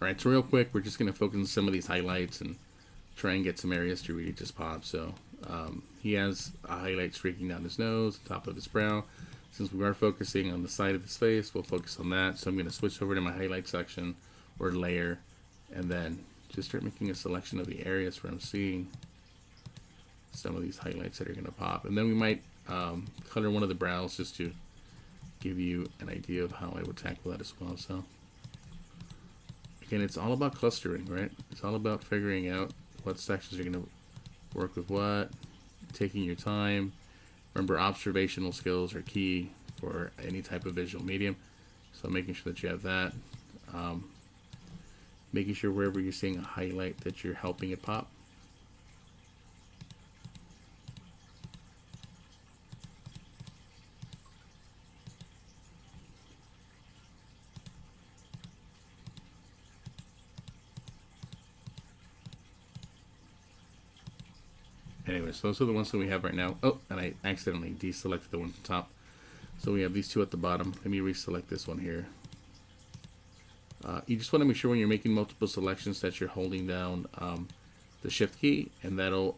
Alright, so real quick, we're just going to focus on some of these highlights and try and get some areas to really just pop. So he has a highlight streaking down his nose, top of his brow. Since we are focusing on the side of his face, we'll focus on that. So I'm going to switch over to my highlight section or layer, and then just start making a selection of the areas where I'm seeing some of these highlights that are going to pop. And then we might color one of the brows just to give you an idea of how I would tackle that as well. So again, it's all about clustering, right? It's all about figuring out what sections are going to work with what, taking your time. Remember, observational skills are key for any type of visual medium. So making sure that you have that. Making sure wherever you're seeing a highlight that you're helping it pop. Anyways, those are the ones that we have right now. Oh, and I accidentally deselected the one at the top. So we have these two at the bottom. Let me reselect this one here. You just want to make sure when you're making multiple selections that you're holding down the shift key, and that'll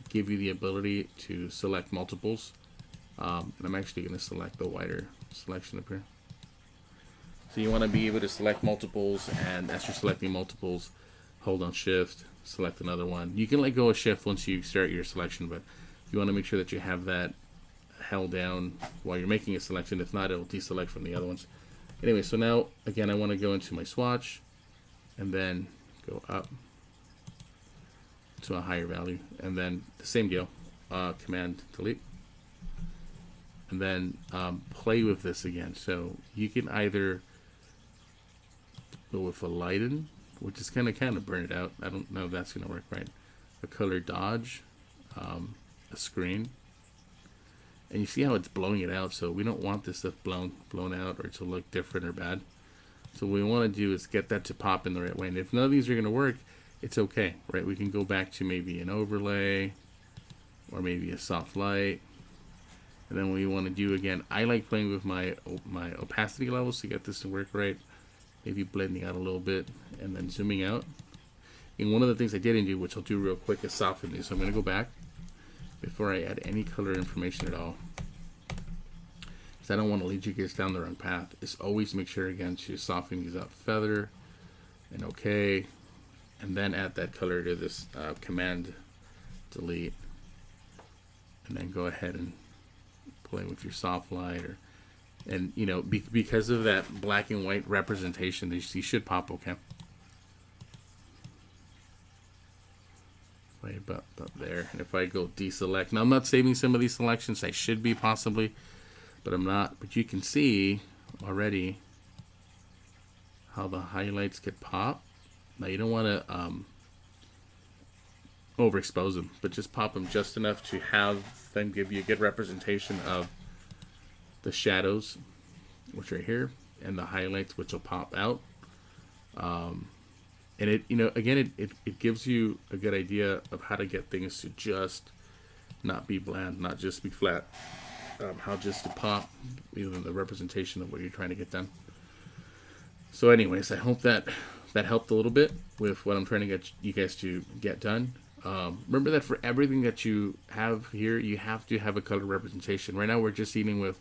give you the ability to select multiples. And I'm actually going to select the wider selection up here. So you want to be able to select multiples, and as you're selecting multiples, hold on shift, select another one. You can let go of shift once you start your selection, but you want to make sure that you have that held down while you're making a selection. If not, it'll deselect from the other ones. Anyway, so now again I want to go into my swatch and then go up to a higher value, and then the same deal, command delete, and then play with this again. So you can either go with a lighten, which is kind of burn it out. I don't know if that's gonna work right. A color dodge, a screen, and you see how it's blowing it out. So we don't want this stuff blown out or to look different or bad. So what we want to do is get that to pop in the right way. And if none of these are gonna work, it's okay, right? We can go back to maybe an overlay or maybe a soft light. And then what we want to do again, I like playing with my opacity levels to get this to work right. Maybe blending out a little bit and then zooming out. And one of the things I didn't do, which I'll do real quick, is soften these. So I'm going to go back before I add any color information at all, because I don't want to lead you guys down the wrong path. Is always make sure again to soften these up, feather, and okay, and then add that color to this command delete, and then go ahead and play with your soft light or. And you know, because of that black and white representation, you should pop okay. Right about there. And if I go deselect, now I'm not saving some of these selections. I should be possibly, but I'm not. But you can see already how the highlights could pop. Now you don't want to overexpose them, but just pop them just enough to have them give you a good representation of the shadows, which are here, and the highlights, which will pop out. And it, you know, again, it gives you a good idea of how to get things to just not be bland, not just be flat. How just to pop, even the representation of what you're trying to get done. So, anyways, I hope that helped a little bit with what I'm trying to get you guys to get done. Remember that for everything that you have here, you have to have a color representation. Right now, we're just dealing with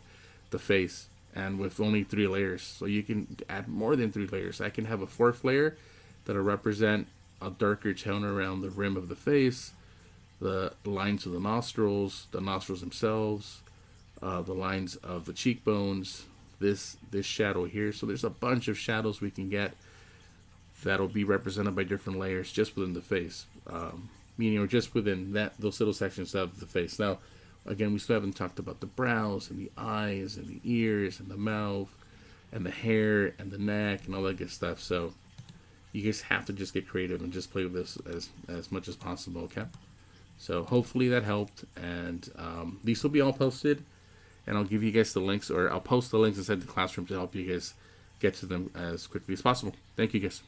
the face, and with only 3 layers, so you can add more than 3 layers. I can have a 4th layer that'll represent a darker tone around the rim of the face, the lines of the nostrils themselves, the lines of the cheekbones, this shadow here. So there's a bunch of shadows we can get that'll be represented by different layers just within the face, meaning or just within those little sections of the face. Now again, we still haven't talked about the brows and the eyes and the ears and the mouth and the hair and the neck and all that good stuff. So you guys have to just get creative and just play with this as much as possible, okay? So hopefully that helped, and these will be all posted, and I'll give you guys the links, or I'll post the links inside the classroom to help you guys get to them as quickly as possible. Thank you guys.